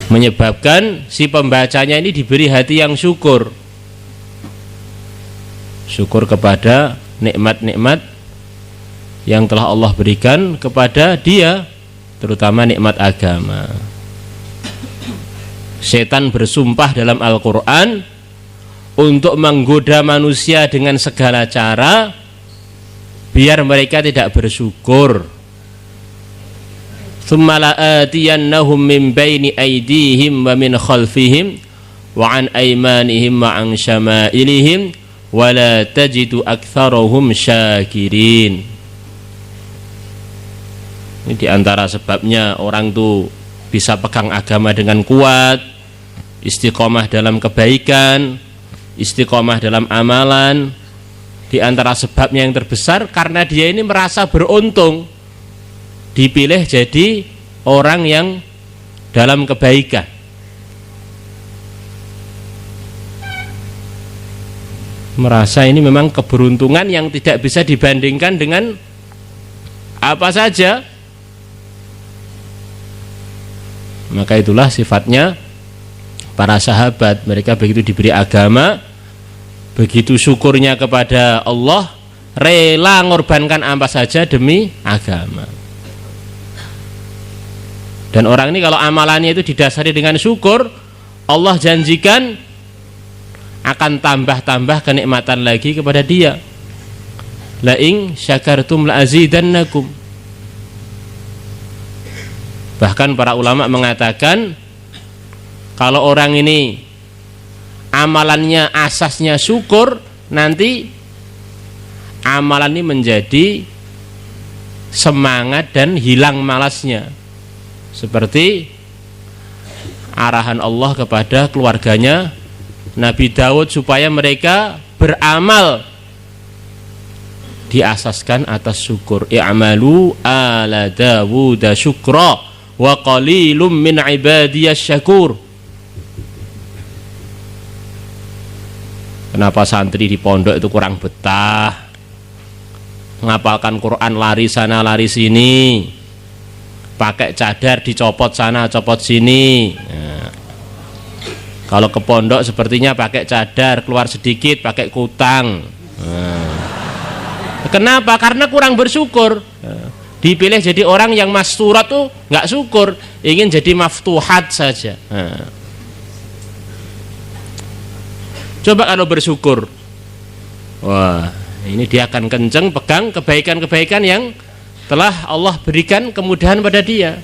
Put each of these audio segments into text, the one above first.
menyebabkan si pembacanya ini diberi hati yang syukur kepada nikmat-nikmat yang telah Allah berikan kepada dia, terutama nikmat agama. Setan bersumpah dalam Al-Quran untuk menggoda manusia dengan segala cara biar mereka tidak bersyukur. ثُمَّ لَآتِيَنَّهُمْ مِنْ بَيْنِ أَيْدِيهِمْ وَمِنْ خَلْفِهِمْ وَعَنْ أَيْمَانِهِمْ وَعَنْ شَمَائِلِهِمْ وَلَا تَجِدُ أَكْثَرَهُمْ شَاكِرِينَ. Ini diantara sebabnya orang tuh bisa pegang agama dengan kuat, istiqomah dalam kebaikan, istiqomah dalam amalan. Di antara sebabnya yang terbesar karena dia ini merasa beruntung dipilih jadi orang yang dalam kebaikan. Merasa ini memang keberuntungan yang tidak bisa dibandingkan dengan apa saja. Maka itulah sifatnya para sahabat. Mereka begitu diberi agama, begitu syukurnya kepada Allah, rela mengorbankan apa saja demi agama. Dan orang ini kalau amalannya itu didasari dengan syukur, Allah janjikan akan tambah-tambah kenikmatan lagi kepada dia. La in syakartum la azidannakum. Bahkan para ulama mengatakan kalau orang ini amalannya asasnya syukur, nanti amalan ini menjadi semangat dan hilang malasnya. Seperti arahan Allah kepada keluarganya Nabi Daud supaya mereka beramal diasaskan atas syukur. I'malu ala Dawud syukra wa qalilum min ibadiyas syakur. Kenapa santri di pondok itu kurang betah, ngapalkan Quran lari sana lari sini, pakai cadar dicopot sana copot sini. Nah, kalau ke pondok sepertinya pakai cadar, keluar sedikit pakai kutang. Nah, kenapa? Karena kurang bersyukur. Nah, dipilih jadi orang yang masturat tuh nggak syukur, ingin jadi maftuhat saja. Nah, coba kalau bersyukur, wah ini dia akan kenceng pegang kebaikan-kebaikan yang telah Allah berikan kemudahan pada dia.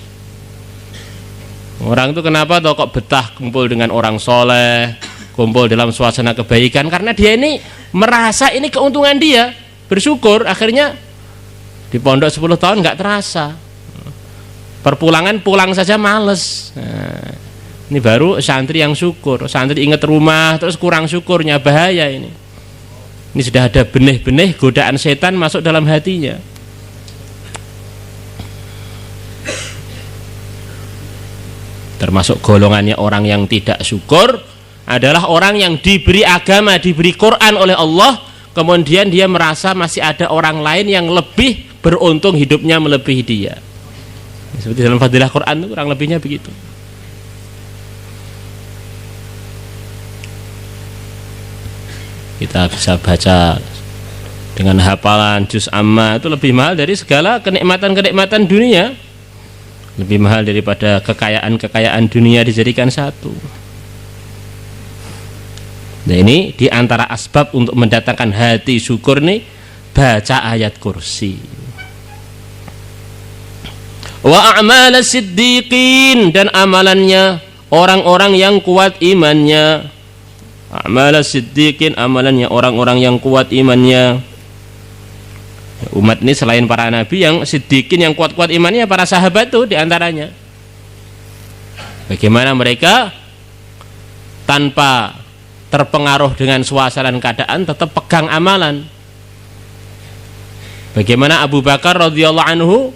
Orang itu kenapa toh kok betah kumpul dengan orang soleh, kumpul dalam suasana kebaikan? Karena dia ini merasa ini keuntungan dia, bersyukur. Akhirnya di pondok 10 tahun nggak terasa, perpulangan pulang saja males. Nah, ini baru santri yang syukur. Santri ingat rumah terus kurang syukurnya, bahaya ini. Ini sudah ada benih-benih godaan setan masuk dalam hatinya. Termasuk golongannya orang yang tidak syukur adalah orang yang diberi agama, diberi Quran oleh Allah, kemudian dia merasa masih ada orang lain yang lebih beruntung hidupnya melebihi dia. Seperti dalam fadilah Quran itu kurang lebihnya begitu. Kita bisa baca dengan hafalan juz amma itu lebih mahal dari segala kenikmatan-kenikmatan dunia. Lebih mahal daripada kekayaan-kekayaan dunia dijadikan satu. Nah, ini diantara asbab untuk mendatangkan hati syukur nih, baca ayat kursi. Wa a'mal siddiqin, dan amalannya orang-orang yang kuat imannya. A'mal siddiqin, amalannya orang-orang yang kuat imannya. Umat ini selain para nabi yang siddiqin, yang kuat-kuat imannya, para sahabat itu diantaranya. Bagaimana mereka tanpa terpengaruh dengan suasana dan keadaan tetap pegang amalan. Bagaimana Abu Bakar radhiyallahu anhu,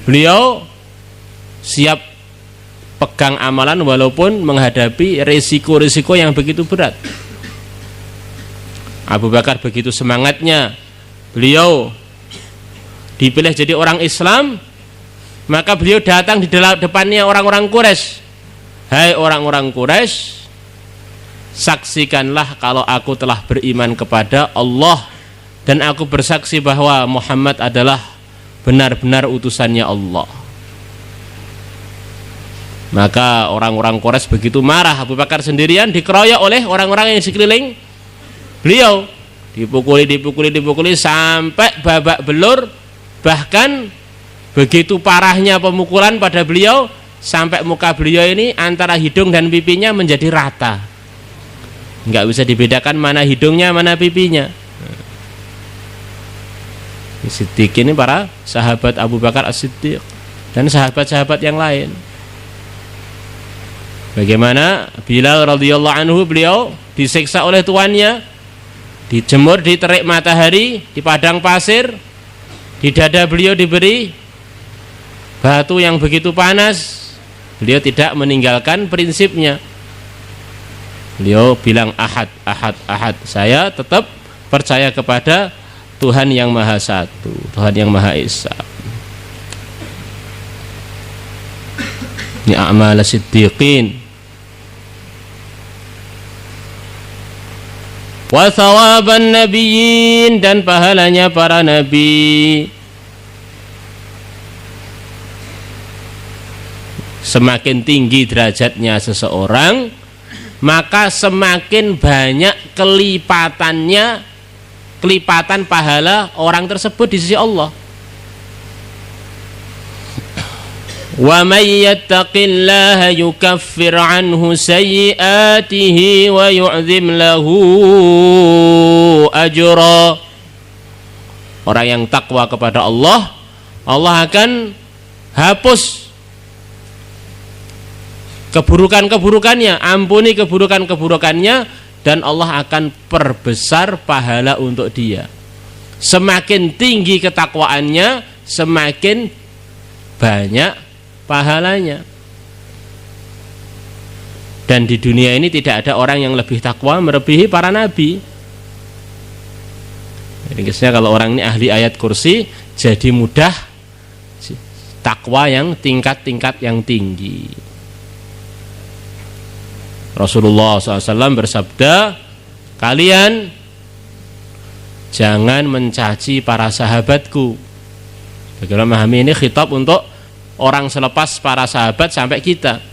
beliau siap pegang amalan walaupun menghadapi risiko-risiko yang begitu berat. Abu Bakar begitu semangatnya, beliau dipilih jadi orang Islam, Maka beliau datang di depannya orang-orang Quraisy. Hai orang-orang Quraisy, saksikanlah kalau aku telah beriman kepada Allah dan aku bersaksi bahwa Muhammad adalah benar-benar utusannya Allah. Maka orang-orang Quraisy begitu marah. Abu Bakar sendirian dikeroyok oleh orang-orang yang sekeliling beliau, dipukuli sampai babak belur. Bahkan begitu parahnya pemukulan pada beliau sampai muka beliau ini antara hidung dan pipinya menjadi rata, nggak bisa dibedakan mana hidungnya mana pipinya. Siddiq ini para sahabat Abu Bakar As-Siddiq dan sahabat-sahabat yang lain. Bagaimana Bilal radhiyallahu anhu, beliau disiksa oleh tuannya, dijemur di terik matahari di padang pasir, di dada beliau diberi batu yang begitu panas. Beliau tidak meninggalkan prinsipnya. Beliau bilang ahad, ahad, ahad. Saya tetap percaya kepada Tuhan yang Maha Satu, Tuhan yang Maha Esa. Ini a'mal siddiqin. Wa thawaban nabiyyin, dan pahalanya para nabi. Semakin tinggi derajatnya seseorang, maka semakin banyak kelipatan pahala orang tersebut di sisi Allah. Wa may yattaqillaha yukaffir anhu sayyi'atihi wa yu'zim lahu ajra. Orang yang takwa kepada Allah, Allah akan hapus keburukan-keburukannya, ampuni keburukan-keburukannya, dan Allah akan perbesar pahala untuk dia. Semakin tinggi ketakwaannya, semakin banyak pahalanya. Dan di dunia ini tidak ada orang yang lebih takwa melebihi para nabi. Jadi kesannya kalau orang ini ahli ayat kursi, jadi mudah takwa yang tingkat-tingkat yang tinggi. Rasulullah SAW bersabda, kalian jangan mencaci para sahabatku. Bagaimana memahami ini khitab untuk orang selepas para sahabat sampai kita.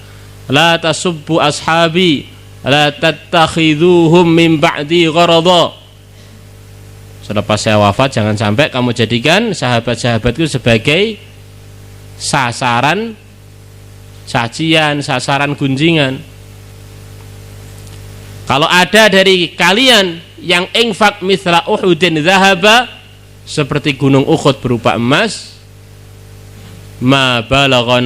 La tasubbu ashabi, la tattakhidhuhum min ba'di gharada. Selepas saya wafat jangan sampai kamu jadikan sahabat-sahabatku sebagai sasaran cacian, sasaran gunjingan. Kalau ada dari kalian yang infak mithla Uhudin zahaba, seperti gunung Uhud berupa emas, ma balagha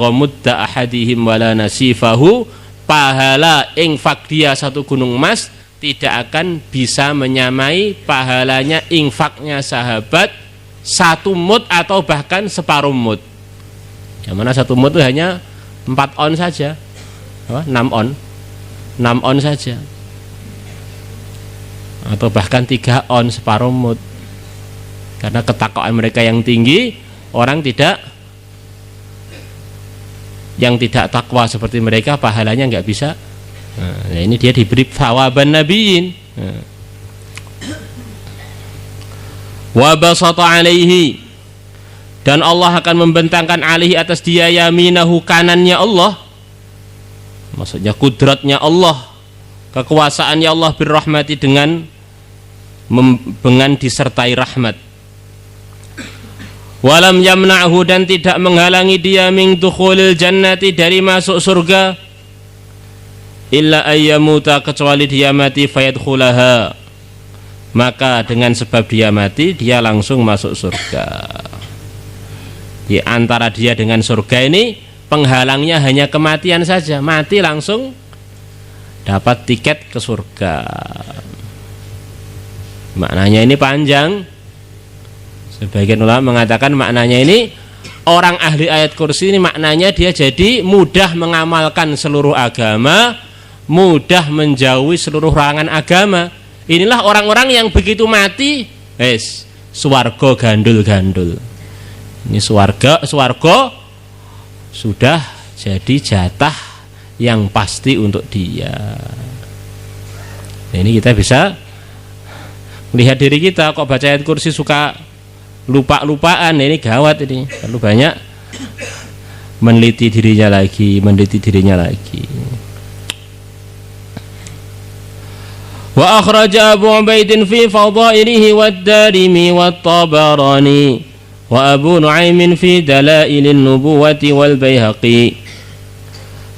mudda ahadihim wala nasifahu, pahala infak dia satu gunung emas tidak akan bisa menyamai pahalanya infaknya sahabat satu mud atau bahkan separuh mud. Yang mana satu mud itu hanya 4 on saja, 6 on saja, atau bahkan 3 on, separuh mud. Karena ketakwaan mereka yang tinggi, orang yang tidak takwa seperti mereka pahalanya nggak bisa. Nah, ini dia diberi thawaban nabiyyin. Wa basata alaihi, dan Allah akan membentangkan alaihi atas dia yaminahu, kanannya Allah. Maksudnya kudratnya Allah, kekuasaannya Allah birrahmati, dengan disertai rahmat. Walam yamna'hu, dan tidak menghalangi dia min dukhulil jannati, dari masuk surga, illa ayyamuta, kecuali dia mati, fayadkhulaha, maka dengan sebab dia mati dia langsung masuk surga. Di antara dia dengan surga ini penghalangnya hanya kematian saja, mati langsung dapat tiket ke surga. Maknanya ini panjang. Sebagian ulama mengatakan maknanya ini orang ahli ayat kursi ini maknanya dia jadi mudah mengamalkan seluruh agama, mudah menjauhi seluruh larangan agama. Inilah orang-orang yang begitu mati, swarga gandul-gandul. Ini swarga sudah jadi jatah yang pasti untuk dia. Nah, ini kita bisa melihat diri kita, kok baca ayat kursi suka lupa-lupaan. Nah, ini gawat ini. Perlu banyak meneliti dirinya lagi. Wa akhraja Abu Ubaidin fi fadailihi wad-Darimi wat-Tabarani wa Abu Nu'aimin fi dalailin nubuwati wal Baihaqi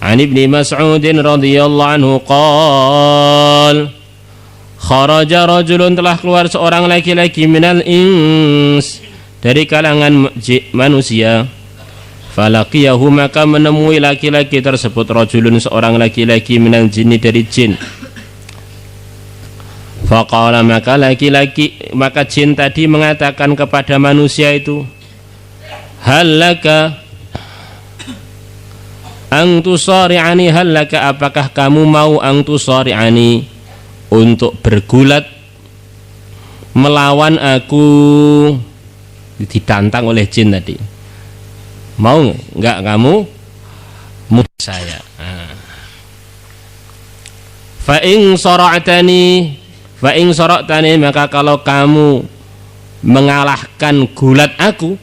an Ibni Mas'ud radhiyallahu anhu qala kharaja rajulun, telah keluar seorang laki-laki minal ins, dari kalangan manusia, falaqiyahu, maka menemui laki-laki tersebut rajulun, seorang laki-laki minal jinni, dari jin. Faqala, maka jin tadi mengatakan kepada manusia itu, halaka ang tusari'ani, halaka, apakah kamu mau ang tusari'ani, untuk bergulat melawan aku. Ditantang oleh jin tadi, mau enggak kamu mudah saya? Fa in sara'tani, maka kalau kamu mengalahkan gulat aku,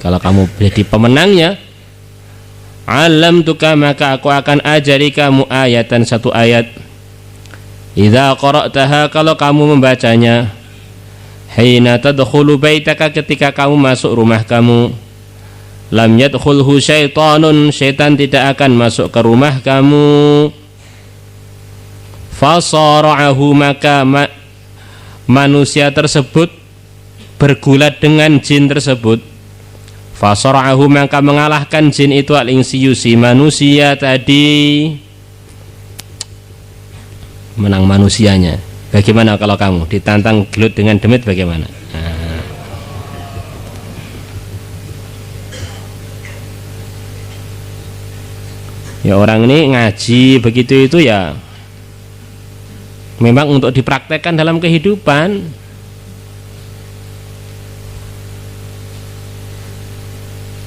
kalau kamu jadi pemenangnya, alamtuka, maka aku akan ajari kamu ayatan, satu ayat. Idza qara'taha, kalau kamu membacanya, hina tadkhulu baitaka, ketika kamu masuk rumah kamu, lam yadkhulhu syaitanun, syaitan tidak akan masuk ke rumah kamu. Fasara'ahu, maka manusia tersebut bergulat dengan jin tersebut. Fasara'ahu, maka mengalahkan jin itu, al-insiyu, si manusia tadi, menang manusianya. Bagaimana kalau kamu ditantang gelut dengan demit, bagaimana? Ya, orang ini ngaji begitu itu ya memang untuk dipraktekkan dalam kehidupan.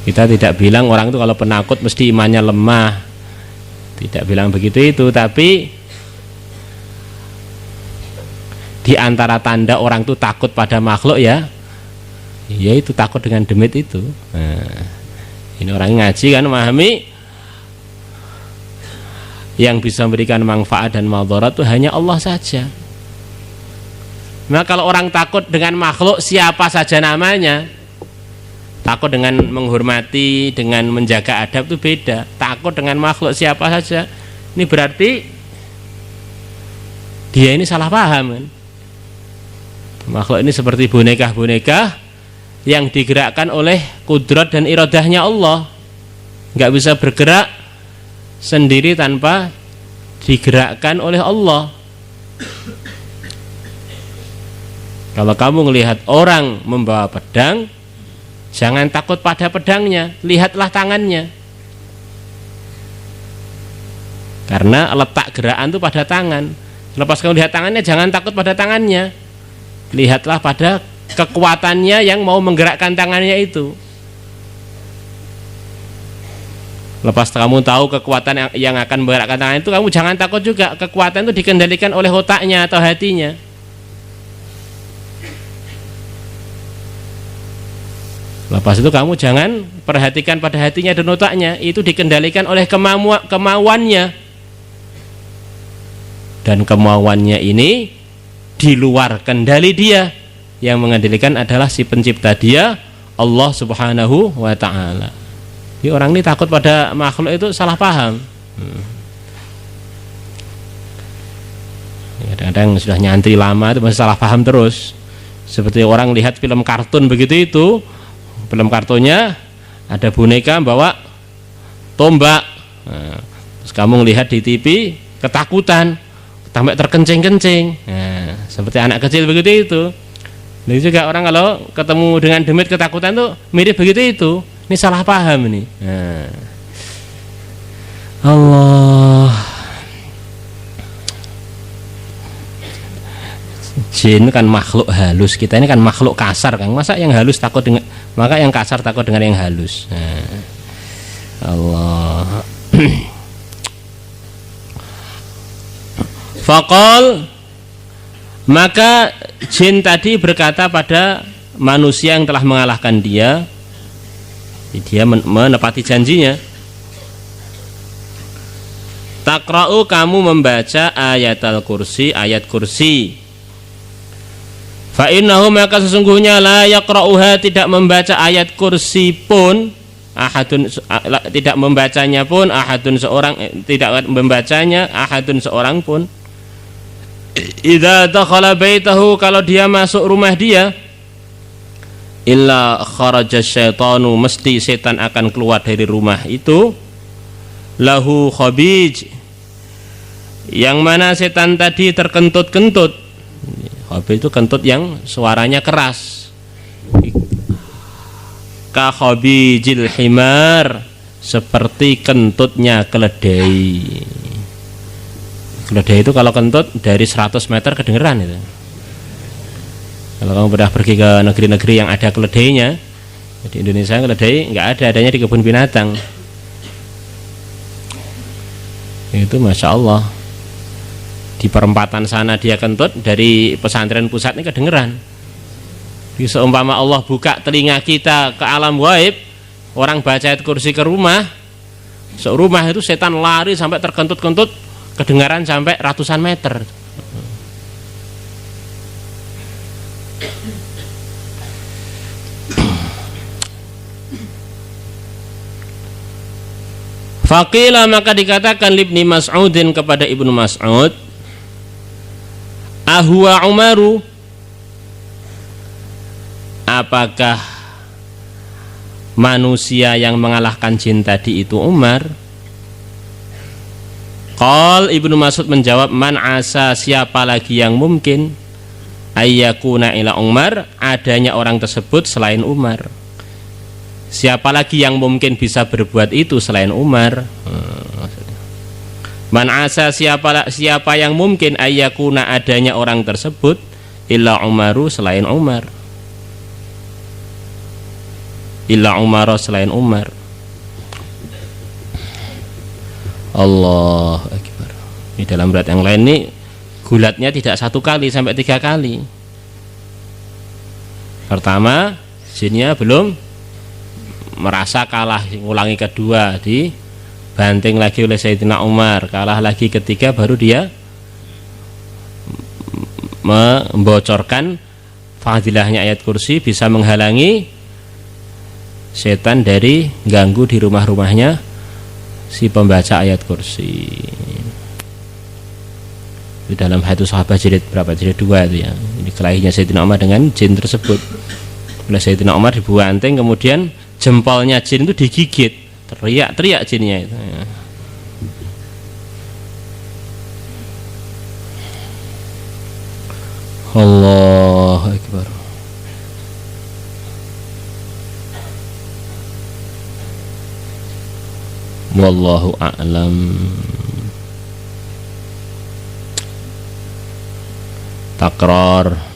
Kita tidak bilang orang itu kalau penakut mesti imannya lemah, tidak bilang begitu itu, tapi di antara tanda orang itu takut pada makhluk ya itu takut dengan demit itu. Nah, ini orang ngaji kan memahami yang bisa memberikan manfaat dan madarat itu hanya Allah saja. Nah, kalau orang takut dengan makhluk siapa saja namanya, takut dengan menghormati, dengan menjaga adab itu beda. Takut dengan makhluk siapa saja, ini berarti dia ini salah paham kan? Makhluk ini seperti boneka-boneka yang digerakkan oleh kudrat dan iradahnya Allah, nggak bisa bergerak sendiri tanpa digerakkan oleh Allah. Kalau kamu melihat orang membawa pedang, jangan takut pada pedangnya, lihatlah tangannya, karena letak gerakan itu pada tangan. Lepas kamu lihat tangannya, jangan takut pada tangannya, lihatlah pada kekuatannya yang mau menggerakkan tangannya itu. Lepas kamu tahu kekuatan yang akan menggerakkan tangan itu, kamu jangan takut juga. Kekuatan itu dikendalikan oleh otaknya atau hatinya. Lepas itu kamu jangan perhatikan pada hatinya dan otaknya, itu dikendalikan oleh kemauannya. Dan kemauannya ini di luar kendali dia. Yang mengendalikan adalah si pencipta dia, Allah Subhanahu wa ta'ala. Jadi orang ini takut pada makhluk itu salah paham. Kadang-kadang sudah nyantri lama itu masih salah paham terus. Seperti orang lihat film kartun begitu itu, film kartunnya ada boneka bawa tombak. Nah, terus kamu lihat di TV ketakutan, sampai terkencing-kencing. Nah, seperti anak kecil begitu itu. Nah, juga orang kalau ketemu dengan demit ketakutan tuh mirip begitu itu. Ini salah paham ini. Nah, Allah. Jin kan makhluk halus, kita ini kan makhluk kasar kan. Masa yang halus takut dengan, maka yang kasar takut dengan yang halus. Allah. Faqal, maka jin tadi berkata pada manusia yang telah mengalahkan dia menepati janjinya. Takra'u, kamu membaca ayat al-kursi, ayat kursi. Fa innahu, maka sesungguhnya la yaqra'uha, tidak membaca ayat kursi pun ahadun, tidak membacanya pun ahadun seorang, tidak membacanya ahadun seorang pun. Idza dakhala baitahu, kalau dia masuk rumah dia, illa kharaja syaitanu, mesti setan akan keluar dari rumah itu. Lahu khabij, yang mana setan tadi terkentut-kentut. Khabij itu kentut yang suaranya keras. Ka khabijil himar, seperti kentutnya keledai. Keledai itu kalau kentut dari 100 meter kedengeran itu. Kalau kamu pernah pergi ke negeri-negeri yang ada keledainya, di Indonesia keledai nggak ada, adanya di kebun binatang. Itu masya Allah, di perempatan sana dia kentut, dari pesantren pusat ini kedengeran. Di seumpama Allah buka telinga kita ke alam gaib, orang baca ayat kursi ke rumah, serumah itu setan lari sampai terkentut-kentut, kedengaran sampai ratusan meter. Faqila, maka dikatakan libni Mas'udin, kepada Ibnu Mas'ud, ahwa Umaru, apakah manusia yang mengalahkan jin tadi itu Umar? Qal, Ibnu Mas'ud menjawab, man asa, siapa lagi yang mungkin ayyakuna ila Umar, adanya orang tersebut selain Umar. Siapa lagi yang mungkin bisa berbuat itu selain Umar? Man asa, siapa yang mungkin ayyakuna, adanya orang tersebut illa Umaru, selain Umar. Illa Umar, selain Umar. Allah Akbar. Di dalam berat yang lain ini gulatnya tidak 1 kali sampai 3 kali. Pertama, jinnya belum merasa kalah, ngulangi kedua, dibanting lagi oleh Sayyidina Umar, kalah lagi ketiga, baru dia membocorkan fadilahnya ayat kursi, bisa menghalangi setan dari ganggu di rumah-rumahnya si pembaca ayat kursi. Di dalam hadits sahabat jilid berapa, jilid 2 itu ya, ini kelahinya Sayyidina Umar dengan jin tersebut. Oleh Sayyidina Umar dibanting, kemudian jempolnya jin itu digigit, teriak-teriak jinnya itu. Allah Akbar. Wallahu a'lam. Takrar.